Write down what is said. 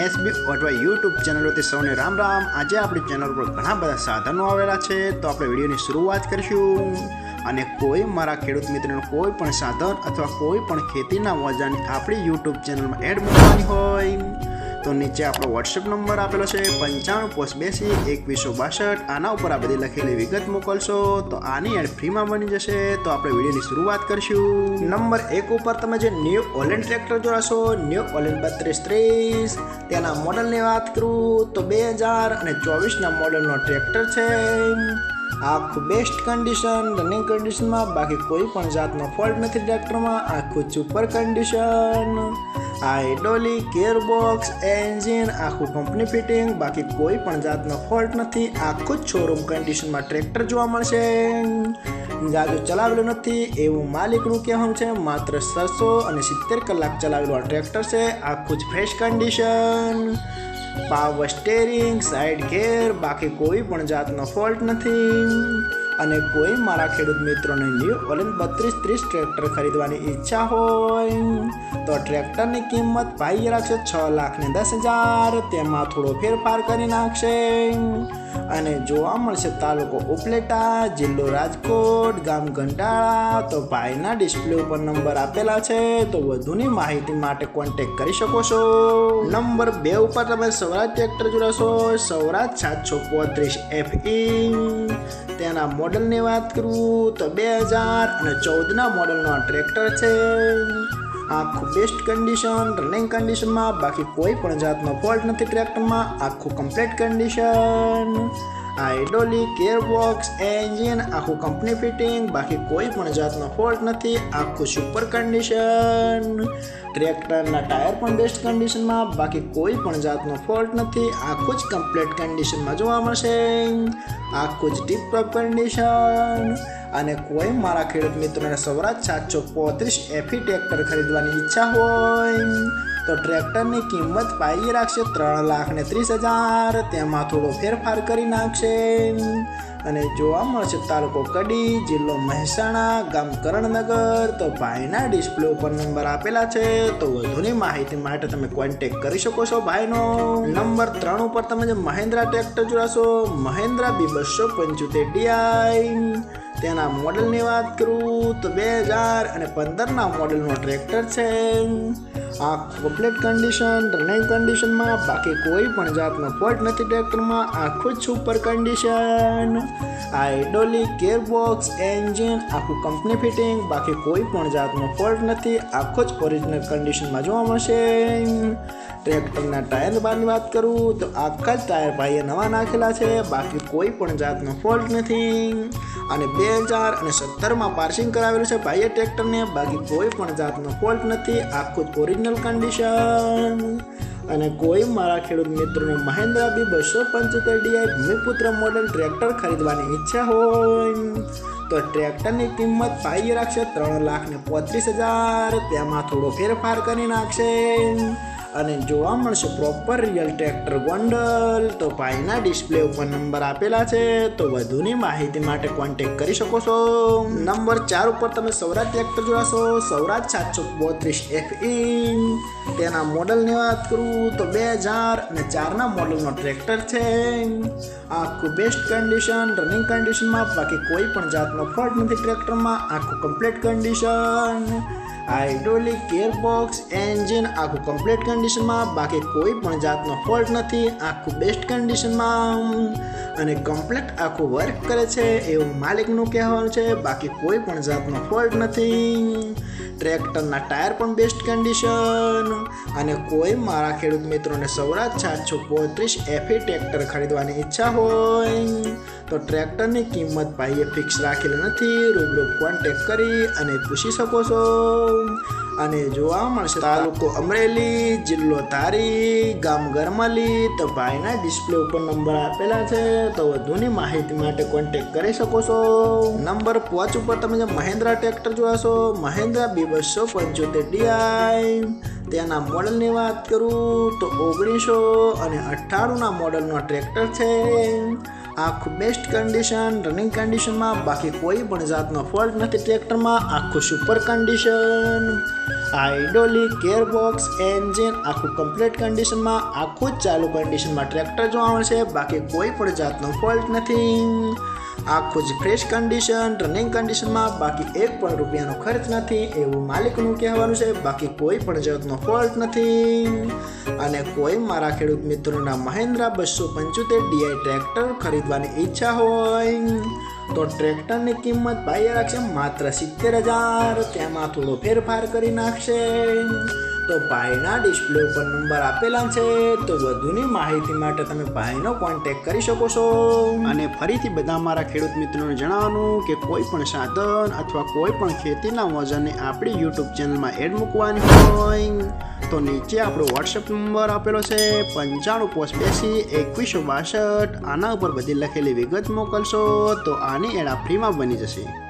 SB ઓટવા YouTube ચેનલોથી સૌને રામ રામ। આજે આપણી ચેનલ પર ઘણા બધા સાધનો આવેલા છે, તો આપણે વિડીયોની શરૂઆત કરીશું। અને કોઈ મારા ખેડૂત મિત્રોને કોઈ પણ સાધન અથવા કોઈ પણ ખેતીના ઓજારની આપણી યુટ્યુબ ચેનલમાં એડ મૂકવાની હોય તો નીચે આપણો વોટ્સએપ નંબર આપેલો છે 95822162। આના ઉપર આ બધી લખેલી વિગત મોકલશો તો આની એડ ફ્રીમાં બની જશે। તો આપણે વિડીયોની શરૂઆત કરીશું। નંબર 1 ઉપર તમે જે ન્યૂ ઓલેન્ડ ટ્રેક્ટર જોશો, ન્યૂ ઓલેન્ડ 3230, તેના મોડલની વાત કરું તો 2024ના મોડલનો ટ્રેક્ટર છે। આખું બેસ્ટ કન્ડિશન, રનિંગ કન્ડિશનમાં, બાકી કોઈ પણ જાતનો ફોલ્ટ નથી ટ્રેક્ટરમાં। આખું super condition, hydraulic, gearbox, engine આખું કંપની ફિટિંગ, બાકી કોઈ પણ જાતનો ફોલ્ટ નથી। આખું જ શોરૂમ કન્ડિશનમાં ટ્રેક્ટર જોવા મળશે। જાજુ ચલાવેલું નથી એવું માલિકનું કહેવાનું છે। માત્ર 670 કલાક ચલાવેલું આ ટ્રેક્ટર છે। આખું જ fresh condition, power steering, side ગેર, બાકી કોઈ પણ જાતનો ફોલ્ટ નથી। અને કોઈ મારા ખેડૂત મિત્રોને ન્યૂ ઓલેન્ડ 3230 ટ્રેક્ટર ખરીદવાની ઈચ્છા હોય તો ટ્રેક્ટરની કિંમત ભાઈ રાખશે 6,10,000, તેમાં થોડો ફેરફાર કરી નાખશે। અને જોવા મળશે તાલુકો ઉપલેટા, જિલ્લો રાજકોટ, ગામ ગંડાળા। તો ભાઈના ડિસ્પ્લે ઉપર નંબર આપેલા છે, તો વધુની માહિતી માટે કોન્ટેક્ટ કરી શકો છો। નંબર 2 ઉપર તમે સ્વરાજ ટ્રેક્ટર જોશો, સ્વરાજ 735 FE, તેના મોડલની વાત કરું તો 2014ના મોડલનો આ ટ્રેક્ટર છે। આખું બેસ્ટ કન્ડિશન, રનિંગ કન્ડિશનમાં, બાકી કોઈ પણ જાતનો ફોલ્ટ નથી ટ્રેક્ટરમાં। આખું complete condition, hydraulic, gearbox, engine આખું કંપની ફિટિંગ, બાકી કોઈ પણ જાતનો ફોલ્ટ નથી। આખું સુપર કન્ડિશન, ટ્રેક્ટરના ટાયર પણ બેસ્ટ કન્ડિશનમાં, બાકી કોઈ પણ જાતનો ફોલ્ટ નથી। આખું જ કમ્પ્લીટ કન્ડિશનમાં જોવા મળશે। આખું જ ટીપ-ટોપ કન્ડિશન। અને કોઈ મારા ખેડૂત મિત્રોને સ્વરાજ 735 FE ટ્રેક્ટર ખરીદવાની ઈચ્છા હોય તો ટ્રેક્ટરની કિંમત પાઈ રાખશે 3,30,000, તેમાં થોડો ફેરફાર કરી નાખશે। અને જોવા મળશે તાલુકો કડી, જિલ્લો મહેસાણા, ગામ કરણનગર। તો ભાઈના ડિસ્પ્લે ઉપર નંબર આપેલા છે, તો વધુની માહિતી માટે તમે કોન્ટેક્ટ કરી શકો છો ભાઈનો। નંબર 3 ઉપર તમે જે મહિન્દ્રા ટ્રેક્ટર જોશો, મહિન્દ્રા B275 DI, તેના મોડલની વાત કરું તો 2015ના મોડલનો ટ્રેક્ટર છે। આ કમ્પ્લીટ કન્ડિશન, રનિંગ કન્ડિશનમાં, બાકી કોઈ પણ જાતનો ફોલ્ટ નથી ટ્રેક્ટરમાં। આખું જ super condition, hydraulic, gearbox, engine આખું કંપની ફિટિંગ, બાકી કોઈ પણ જાતનો ફોલ્ટ નથી। આખું જ ઓરિજિનલ કન્ડિશનમાં જોવા મળશે। ટ્રેક્ટરના ટાયરની વાત કરું તો આખા જ ટાયર ભાઈએ નવા નાખેલા છે, બાકી કોઈ પણ જાતનો ફોલ્ટ નથી। અને 2017માં પાર્સિંગ કરાવેલું છે ભાઈએ ટ્રેક્ટરને, બાકી કોઈ પણ જાતનો ફોલ્ટ નથી। આખું જ ઓરિજિનલ કન્ડિશન। અને કોઈ મારા ખેડૂત મિત્રોને Mahindra B275 DI Bhumiputra model tractor ખરીદવાની ઈચ્છા હોય તો ટ્રેક્ટરની કિંમત ભાઈ રાખશે 3,35,000, તેમાં થોડો ફેરફાર કરી નાખશે। અને જોવા મળશે પ્રોપર રિયલ ટ્રેક્ટર ગોંડલ। તો ભાઈના ડિસ્પ્લે ઉપર નંબર આપેલા છે, તો વધુની માહિતી માટે કોન્ટેક્ટ કરી શકો છો। નંબર 4 ઉપર તમે સ્વરાજ ટ્રેક્ટર જોશો, સ્વરાજ 732 FE, તેના મોડલની વાત કરું તો 2004ના મોડલનો ટ્રેક્ટર છે। આખું બેસ્ટ કન્ડિશન, રનિંગ કન્ડિશનમાં, બાકી કોઈ પણ જાતનો ફોલ્ટ નથી ટ્રેક્ટરમાં। આખું complete condition, hydraulic, gearbox, engine આખું કમ્પ્લીટ કન્ડિશનમાં, બાકી કોઈ પણ જાતનો ફોલ્ટ નથી। આખું બેસ્ટ કન્ડિશનમાં અને કમ્પ્લીટ આખું વર્ક કરે છે એવું માલિકનું કહેવાનું છે, બાકી કોઈ પણ જાતનો ફોલ્ટ નથી। ટ્રેક્ટરના ટાયર પણ બેસ્ટ કન્ડિશન। અને કોઈ મારા ખેડૂત મિત્રોને સ્વરાજ 735 FE ટ્રેક્ટર ખરીદવાની ઈચ્છા હોય તો ટ્રેક્ટરની કિંમત ભાઈએ ફિક્સ રાખેલી નથી, રૂબરૂ કોન્ટેક્ટ કરી અને પૂછી શકો છો। અને જોવા મળશે તાલુકો અમરેલી, જિલ્લો ધારી, ગામ ગરમલી। તો ભાઈના ડિસ્પ્લે ઉપર નંબર આપેલા છે, તો વધુની માહિતી માટે કોન્ટેક્ટ કરી શકો છો। નંબર 5 ઉપર તમે જે મહિન્દ્રા ટ્રેક્ટર જોશો, મહિન્દ્રા B275 DI, તેના મોડલની વાત કરું તો 1998ના મોડલનો ટ્રેક્ટર છે। આખું બેસ્ટ કન્ડિશન, રનિંગ કન્ડિશનમાં, બાકી કોઈ પણ જાતનો ફોલ્ટ નથી ટ્રેક્ટરમાં. આખું super condition, hydraulic, gearbox, engine આખું કમ્પ્લીટ કન્ડિશનમાં, આખું જ ચાલુ કન્ડિશનમાં ટ્રેક્ટર જોવા મળશે. બાકી કોઈ પણ જાતનો ફોલ્ટ નથી. આખું જ ફ્રેશ કન્ડિશન, રનિંગ કન્ડિશનમાં, બાકી એક પણ રૂપિયાનો ખર્ચ નથી એવું માલિકનું કહેવાનું છે. બાકી કોઈ પણ જાતનો ફોલ્ટ નથી. અને કોઈ મારા ખેડૂત મિત્રોના મહિન્દ્રા 275 DI ટ્રેક્ટર ખરીદવાની ઈચ્છા હોય તો ટ્રેક્ટરની કિંમત ભાઈએ રાખશે માત્ર 70,000. તેમાં થોડો ફેરફાર કરી નાખશે. તો ભાઈના ડિસ્પ્લે ઉપર નંબર આપેલા છે, તો વધુની માહિતી માટે તમે ભાઈનો કોન્ટેક્ટ કરી શકો છો. અને ફરીથી બધા મારા ખેડૂત મિત્રોને જણાવવાનું કે કોઈ પણ સાધન અથવા કોઈ પણ ખેતીના વજનને આપણી યુટ્યુબ ચેનલમાં એડ મૂકવાની હોય તો નીચે આપણો વોટ્સએપ નંબર આપેલો છે 9582 2162. આના ઉપર બધી લખેલી વિગત મોકલશો તો આની એડ ફ્રીમાં બની જશે.